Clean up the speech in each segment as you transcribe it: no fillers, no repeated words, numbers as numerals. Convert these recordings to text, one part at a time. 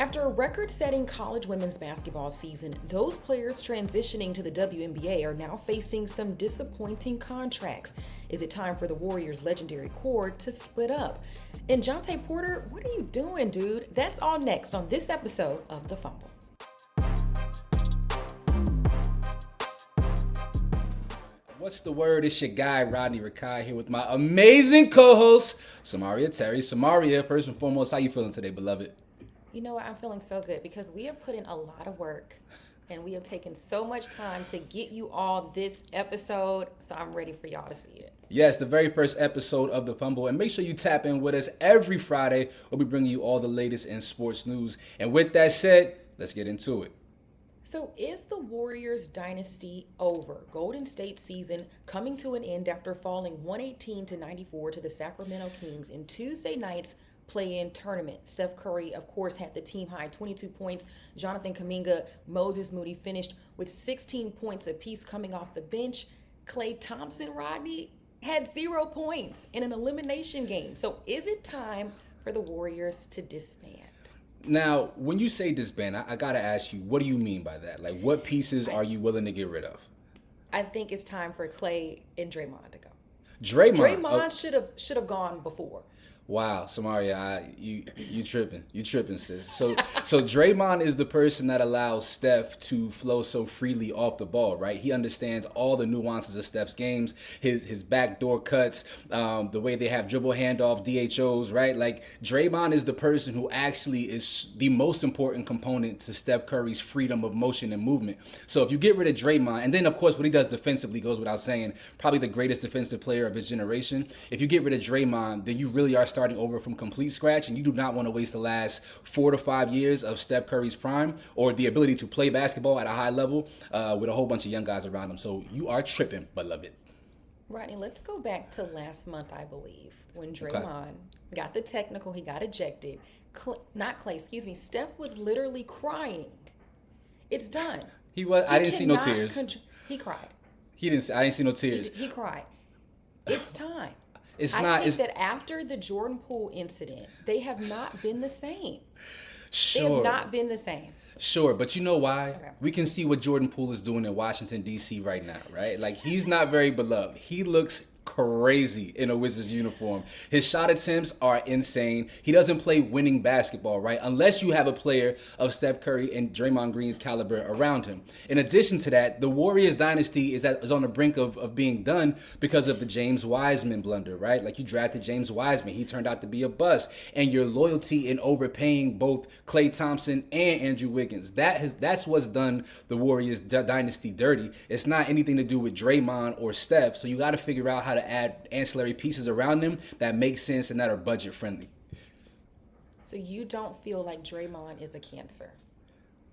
After a record-setting college women's basketball season, those players transitioning to the WNBA are now facing some disappointing contracts. Is it time for the Warriors' legendary core to split up? And Jontay Porter, what are you doing, dude? That's all next on this episode of The Fumble. What's the word? It's your guy, Rodney Rakai, here with my amazing co-host, Samaria Terry. Samaria, first and foremost, how you feeling today, beloved? You know what? I'm feeling so good because we have put in a lot of work and we have taken so much time to get you all this episode. So I'm ready for y'all to see it. Yes, the very first episode of The Fumble. And make sure you tap in with us every Friday. We'll be bringing you all the latest in sports news. And with that said, let's get into it. So is the Warriors dynasty over? Golden State season coming to an end after falling 118-94 to the Sacramento Kings in Tuesday night's play-in tournament. Steph Curry, of course, had the team-high 22 points. Jonathan Kuminga, Moses Moody finished with 16 points apiece coming off the bench. Klay Thompson, Rodney, had 0 points in an elimination game. So is it time for the Warriors to disband? Now, when you say disband, I got to ask you, what do you mean by that? Like, what pieces are you willing to get rid of? I think it's time for Klay and Draymond to go. Draymond should have gone before. Wow, Samaria, you tripping. You tripping, sis. So Draymond is the person that allows Steph to flow so freely off the ball, right? He understands all the nuances of Steph's games, his backdoor cuts, the way they have dribble handoff, DHOs, right? Like, Draymond is the person who actually is the most important component to Steph Curry's freedom of motion and movement. So if you get rid of Draymond, and then, of course, what he does defensively goes without saying, probably the greatest defensive player of his generation. If you get rid of Draymond, then you really are starting over from complete scratch, and you do not want to waste the last 4 to 5 years of Steph Curry's prime or the ability to play basketball at a high level with a whole bunch of young guys around him. So you are tripping, beloved. Rodney, let's go back to last month, I believe, when Draymond got the technical, he got ejected. Steph was literally crying. It's done. He was. I didn't see no tears. He cried. I didn't see no tears. He cried. It's time. I think that after the Jordan Poole incident, they have not been the same. Sure. They have not been the same. Sure, but you know why? Okay. We can see what Jordan Poole is doing in Washington, D.C. right now, right? Like, he's not very beloved. He looks crazy in a Wizards uniform. His shot attempts are insane. He doesn't play winning basketball, right? Unless you have a player of Steph Curry and Draymond Green's caliber around him. In addition to that, the Warriors dynasty is on the brink of being done because of the James Wiseman blunder, right? Like, you drafted James Wiseman. He turned out to be a bust. And your loyalty in overpaying both Klay Thompson and Andrew Wiggins. That's what's done the Warriors dynasty dirty. It's not anything to do with Draymond or Steph. So you got to figure out how to add ancillary pieces around them that make sense and that are budget friendly. So you don't feel like Draymond is a cancer?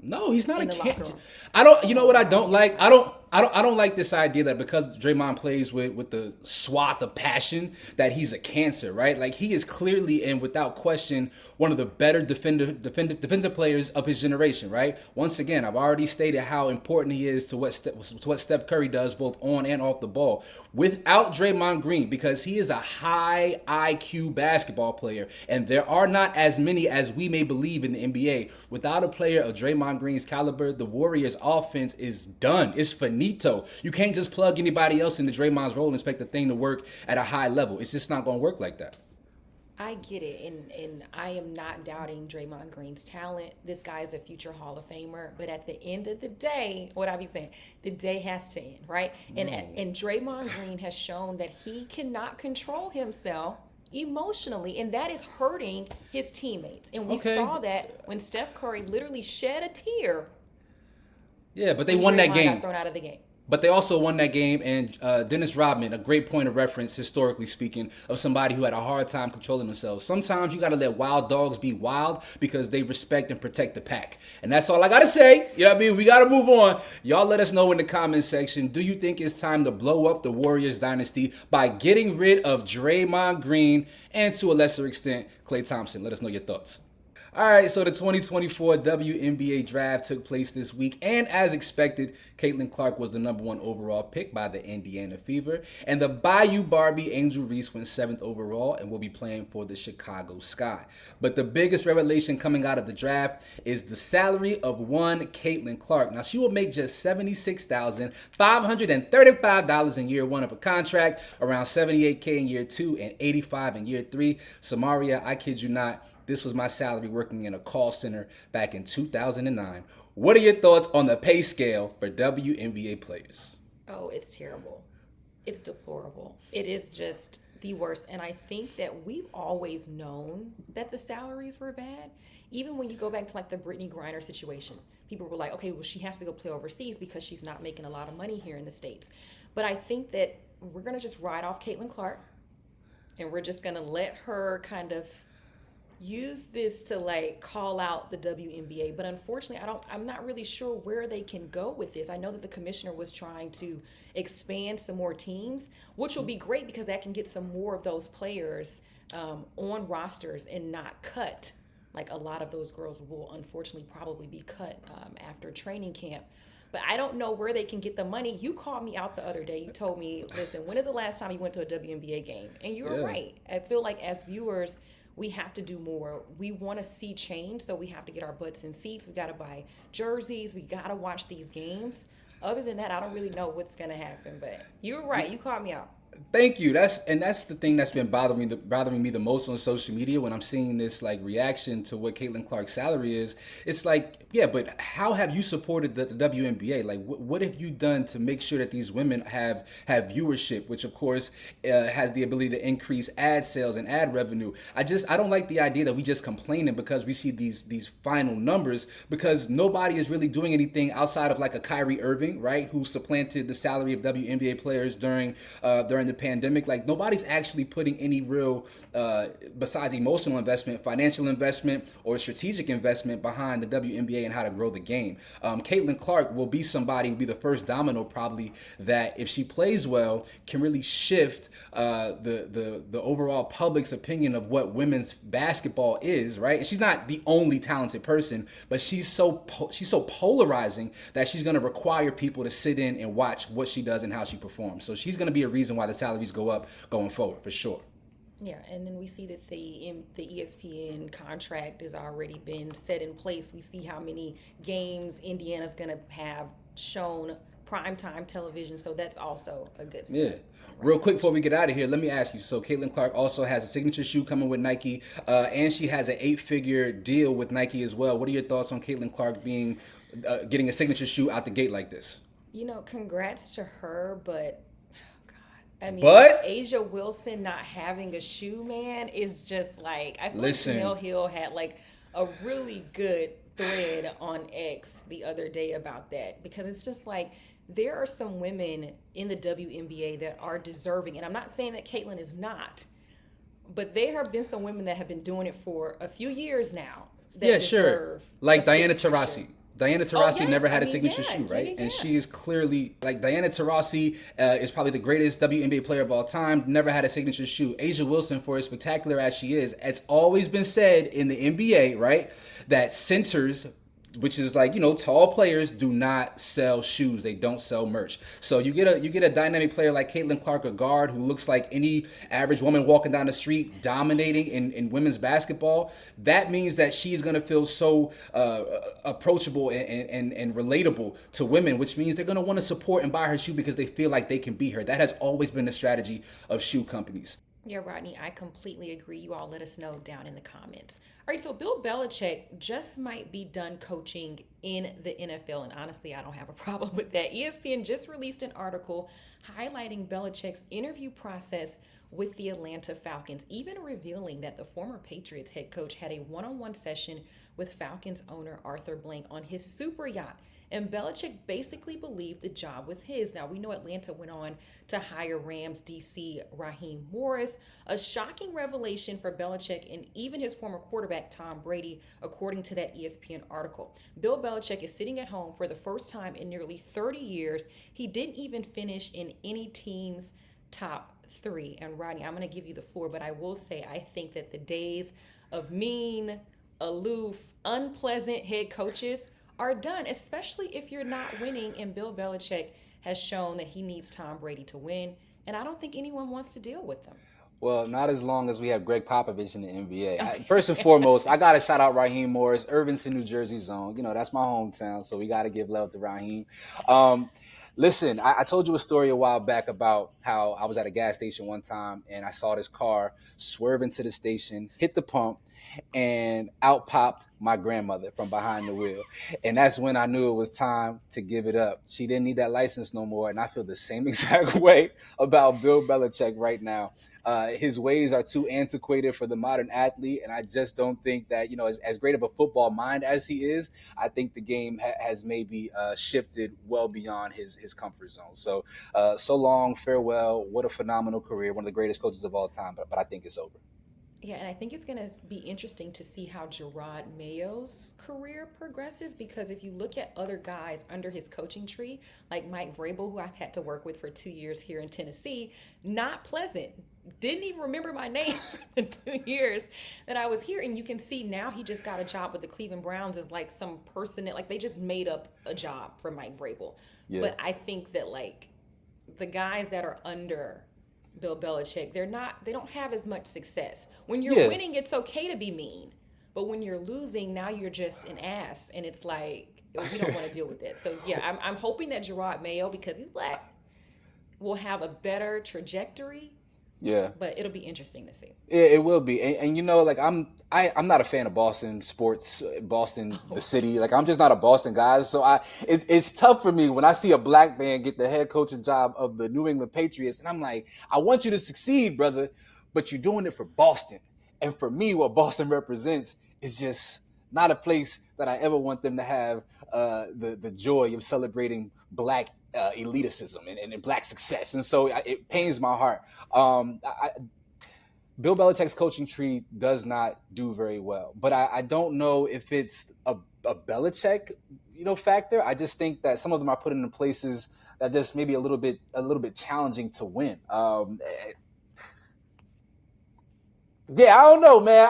No, he's not a cancer. I don't. You know what I don't like? I don't like this idea that because Draymond plays with the swath of passion that he's a cancer, right? Like, he is clearly and without question one of the better defensive players of his generation, right? Once again, I've already stated how important he is to what Steph Curry does both on and off the ball. Without Draymond Green, because he is a high IQ basketball player, and there are not as many as we may believe in the NBA. Without a player of Draymond Green's caliber, the Warriors offense is done. It's finito. You can't just plug anybody else into Draymond's role and expect the thing to work at a high level. It's just not going to work like that. I get it, and I am not doubting Draymond Green's talent. This guy is a future Hall of Famer, but at the end of the day, what I be saying, the day has to end, right? And Draymond Green has shown that he cannot control himself emotionally, and that is hurting his teammates. And we saw that when Steph Curry literally shed a tear. Yeah, but they won that game. Got thrown out of the game. But they also won that game, and Dennis Rodman, a great point of reference, historically speaking, of somebody who had a hard time controlling themselves. Sometimes you got to let wild dogs be wild because they respect and protect the pack. And that's all I got to say. You know what I mean? We got to move on. Y'all let us know in the comments section, do you think it's time to blow up the Warriors dynasty by getting rid of Draymond Green and, to a lesser extent, Klay Thompson? Let us know your thoughts. All right, so the 2024 WNBA Draft took place this week, and as expected, Caitlyn Clark was the #1 overall pick by the Indiana Fever, and the Bayou Barbie Angel Reese went 7th overall and will be playing for the Chicago Sky. But the biggest revelation coming out of the draft is the salary of one Caitlyn Clark. Now, she will make just $76,535 in year one of a contract, around $78K in year two, and $85K in year three. Samaria, I kid you not, this was my salary working in a call center back in 2009. What are your thoughts on the pay scale for WNBA players? Oh, it's terrible. It's deplorable. It is just the worst. And I think that we've always known that the salaries were bad. Even when you go back to like the Brittany Griner situation, people were like, okay, well, she has to go play overseas because she's not making a lot of money here in the States. But I think that we're going to just ride off Caitlyn Clark and we're just going to let her kind of use this to like call out the WNBA. But unfortunately, I'm not really sure where they can go with this. I know that the commissioner was trying to expand some more teams, which will be great because that can get some more of those players on rosters and not cut. Like a lot of those girls will unfortunately probably be cut after training camp. But I don't know where they can get the money. You called me out the other day. You told me, listen, when is the last time you went to a WNBA game? And you were right. I feel like as viewers, we have to do more. We want to see change, so we have to get our butts in seats. We got to buy jerseys. We got to watch these games. Other than that, I don't really know what's going to happen. But you're right. You called me out. Thank you. That's the thing that's been bothering me the most on social media when I'm seeing this like reaction to what Caitlyn Clark's salary is. It's like, yeah, but how have you supported the WNBA? Like, what have you done to make sure that these women have viewership, which of course has the ability to increase ad sales and ad revenue? I don't like the idea that we just complaining because we see these final numbers, because nobody is really doing anything outside of like a Kyrie Irving, right, who supplanted the salary of WNBA players during the pandemic. Like nobody's actually putting any real besides emotional investment, financial investment, or strategic investment behind the WNBA and how to grow the game. Caitlyn Clark will be the first domino probably that, if she plays well, can really shift the overall public's opinion of what women's basketball is, right? And she's not the only talented person, but she's so polarizing that she's going to require people to sit in and watch what she does and how she performs. So she's going to be a reason why the salaries go up going forward, for sure. Yeah, and then we see that the ESPN contract has already been set in place. We see how many games Indiana's going to have shown primetime television, so that's also a good step. Yeah. Real quick before we get out of here, let me ask you. So Caitlyn Clark also has a signature shoe coming with Nike, and she has an 8-figure deal with Nike as well. What are your thoughts on Caitlyn Clark getting a signature shoe out the gate like this? You know, congrats to her, but Asia Wilson not having a shoe, man, is just like, I feel like Jamel Hill had like a really good thread on X the other day about that, because it's just like there are some women in the WNBA that are deserving, and I'm not saying that Caitlyn is not, but there have been some women that have been doing it for a few years now that deserve like Diana Taurasi. Diana Taurasi never had a signature shoe, right? And she is clearly, like, Diana Taurasi is probably the greatest WNBA player of all time, never had a signature shoe. Asia Wilson, for as spectacular as she is, it's always been said in the NBA, right, that centers, which is like, you know, tall players, do not sell shoes. They don't sell merch. So you get a dynamic player like Caitlyn Clark, a guard who looks like any average woman walking down the street, dominating in women's basketball. That means that she's going to feel so approachable and relatable to women, which means they're going to want to support and buy her shoe because they feel like they can beat her. That has always been the strategy of shoe companies. Yeah, Rodney, I completely agree. You all let us know down in the comments. All right, so Bill Belichick just might be done coaching in the NFL, and honestly, I don't have a problem with that. ESPN just released an article highlighting Belichick's interview process with the Atlanta Falcons, even revealing that the former Patriots head coach had a one-on-one session with Falcons owner Arthur Blank on his super yacht. And Belichick basically believed the job was his. Now, we know Atlanta went on to hire Rams DC Raheem Morris, a shocking revelation for Belichick and even his former quarterback Tom Brady, according to that ESPN article. Bill Belichick is sitting at home for the first time in nearly 30 years. He didn't even finish in any team's top 3. And Rodney, I'm going to give you the floor, but I will say I think that the days of mean, aloof, unpleasant head coaches are done, especially if you're not winning. And Bill Belichick has shown that he needs Tom Brady to win. And I don't think anyone wants to deal with them. Well, not as long as we have Greg Popovich in the NBA. First and foremost, I got to shout out Raheem Morris, Irvington, New Jersey zone. You know, that's my hometown, so we got to give love to Raheem. Listen, I told you a story a while back about how I was at a gas station one time and I saw this car swerve into the station, hit the pump, and out popped my grandmother from behind the wheel. And that's when I knew it was time to give it up. She didn't need that license no more. And I feel the same exact way about Bill Belichick right now. His ways are too antiquated for the modern athlete. And I just don't think that, as great of a football mind as he is, I think the game has maybe shifted well beyond his comfort zone. So, so long, farewell. What a phenomenal career. One of the greatest coaches of all time. But I think it's over. Yeah, and I think it's going to be interesting to see how Gerard Mayo's career progresses, because if you look at other guys under his coaching tree, like Mike Vrabel, who I've had to work with for 2 years here in Tennessee, not pleasant. Didn't even remember my name for the 2 years that I was here. And you can see now he just got a job with the Cleveland Browns as like some person that like they just made up a job for Mike Vrabel. Yeah. But I think that like the guys that are under Bill Belichick, they don't have as much success. When you're winning, it's okay to be mean. But when you're losing, now you're just an ass. And it's like, we don't want to deal with it. So yeah, I'm hoping that Gerard Mayo, because he's black, will have a better trajectory. Yeah, but it'll be interesting to see. It will be, and like I'm not a fan of Boston sports, the city. Like I'm just not a Boston guy. So it's tough for me when I see a black man get the head coaching job of the New England Patriots, and I'm like, I want you to succeed, brother, but you're doing it for Boston, and for me, what Boston represents is just not a place that I ever want them to have the joy of celebrating black elitism and black success. And so it pains my heart. Bill Belichick's coaching tree does not do very well, but I don't know if it's a Belichick, factor. I just think that some of them are put into places that just maybe a little bit challenging to win. Yeah, I don't know, man.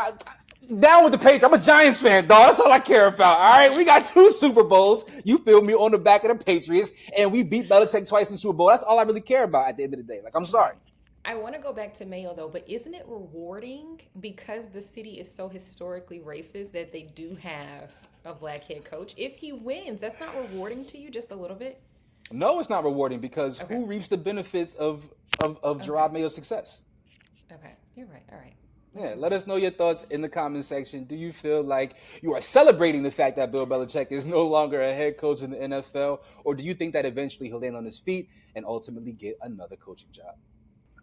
Down with the Patriots. I'm a Giants fan, dog. That's all I care about. All right, we got 2 Super Bowls. You feel me, on the back of the Patriots, and we beat Belichick twice in the Super Bowl. That's all I really care about at the end of the day. Like, I'm sorry. I want to go back to Mayo, though, but isn't it rewarding because the city is so historically racist that they do have a black head coach? If he wins, that's not rewarding to you just a little bit? No, it's not rewarding because who reaps the benefits of Gerard Mayo's success? Okay, you're right. All right. Yeah, let us know your thoughts in the comment section. Do you feel like you are celebrating the fact that Bill Belichick is no longer a head coach in the NFL, or do you think that eventually he'll land on his feet and ultimately get another coaching job?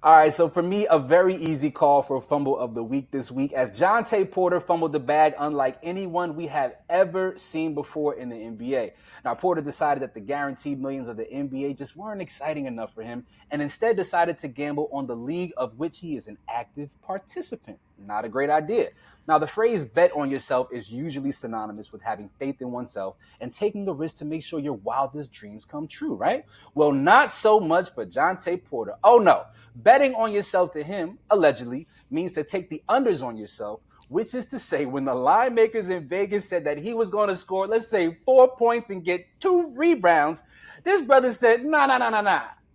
All right, so for me, a very easy call for Fumble of the Week this week, as Jontay Porter fumbled the bag unlike anyone we have ever seen before in the NBA. Now, Porter decided that the guaranteed millions of the NBA just weren't exciting enough for him, and instead decided to gamble on the league of which he is an active participant. Not a great idea. Now, the phrase bet on yourself is usually synonymous with having faith in oneself and taking a risk to make sure your wildest dreams come true, right? Well, not so much for Jontay Porter. Oh, no. Betting on yourself to him, allegedly, means to take the unders on yourself, which is to say when the line makers in Vegas said that he was going to score, let's say, 4 points and get 2 rebounds, this brother said, nah.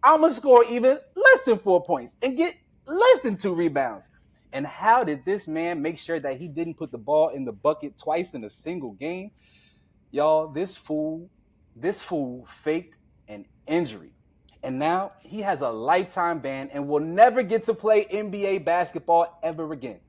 I'm going to score even less than 4 points and get less than 2 rebounds. And how did this man make sure that he didn't put the ball in the bucket twice in a single game? Y'all, this fool faked an injury. And now he has a lifetime ban and will never get to play NBA basketball ever again.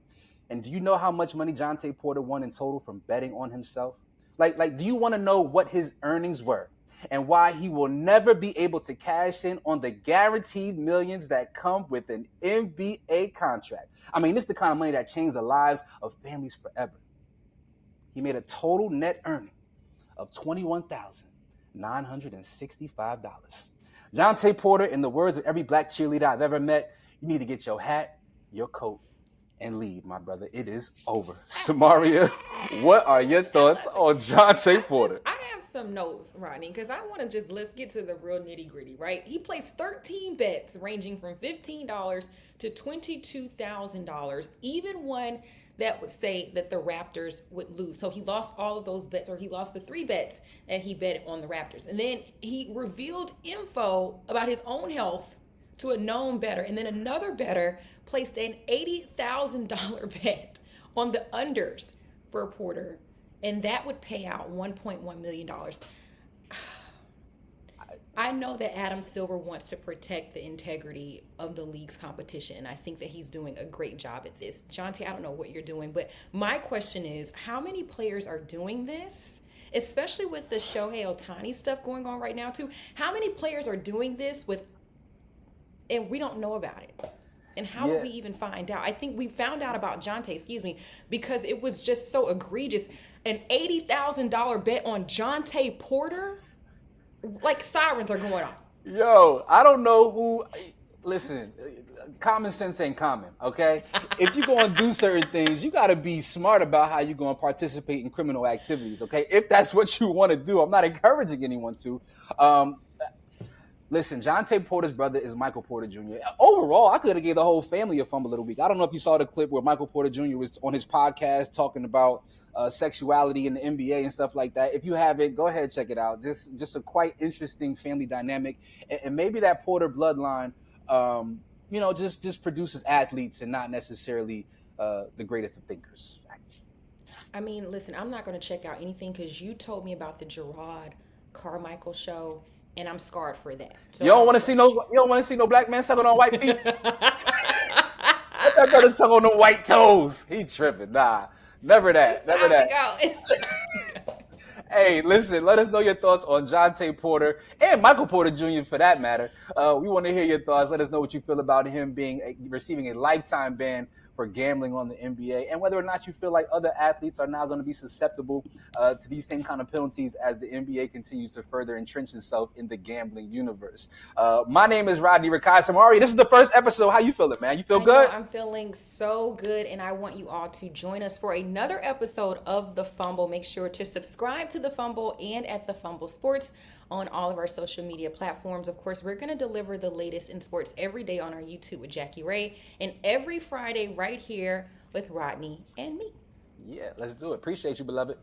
And do you know how much money Jontay Porter won in total from betting on himself? Like, do you want to know what his earnings were and why he will never be able to cash in on the guaranteed millions that come with an NBA contract? I mean, this is the kind of money that changed the lives of families forever. He made a total net earning of $21,965. Jontay Porter, in the words of every black cheerleader I've ever met, you need to get your hat, your coat, and leave, my brother. It is over. Samaria, what are your thoughts on Jontay Porter? I have some notes, Rodney, because I want to let's get to the real nitty gritty, right? He placed 13 bets ranging from $15 to $22,000, even won that would say that the Raptors would lose. So he lost all of those bets, or he lost the 3 bets that he bet on the Raptors. And then he revealed info about his own health to a known bettor. And then another bettor placed an $80,000 bet on the unders for Porter. And that would pay out $1.1 million. I know that Adam Silver wants to protect the integrity of the league's competition, and I think that he's doing a great job at this. Jontay, I don't know what you're doing, but my question is, how many players are doing this? Especially with the Shohei Ohtani stuff going on right now, too. How many players are doing this and we don't know about it? And how would we even find out? I think we found out about Jontay, because it was just so egregious. An $80,000 bet on Jontay Porter? Like, sirens are going off. Yo, I don't know who. Listen, common sense ain't common, okay? If you're going to do certain things, you got to be smart about how you're going to participate in criminal activities, okay? If that's what you want to do. I'm not encouraging anyone to. Listen, Jontay Porter's brother is Michael Porter Jr. Overall, I could have gave the whole family a fumble of the week. I don't know if you saw the clip where Michael Porter Jr. was on his podcast talking about sexuality in the NBA and stuff like that. If you haven't, go ahead and check it out. Just a quite interesting family dynamic. And maybe that Porter bloodline, just produces athletes and not necessarily the greatest of thinkers. I mean, listen, I'm not going to check out anything because you told me about the Gerard Carmichael show. And I'm scarred for that. So you don't want to see no black man sucking on white feet. Let that brother suck on the white toes. He tripping. Nah, never that. Never that. Hey, listen, let us know your thoughts on Jontay Porter and Michael Porter Jr. for that matter. We want to hear your thoughts. Let us know what you feel about him receiving a lifetime ban for gambling on the NBA, and whether or not you feel like other athletes are now going to be susceptible to these same kind of penalties as the NBA continues to further entrench itself in the gambling universe. My name is Rodney Rakai Samari. This is the first episode. How you feeling, man? You feel good? I'm feeling so good, and I want you all to join us for another episode of The Fumble. Make sure to subscribe to The Fumble and at The Fumble Sports on all of our social media platforms. Of course, we're going to deliver the latest in sports every day on our YouTube with Jackie Ray, and every Friday right here with Rodney and me. Yeah, let's do it. Appreciate you, beloved.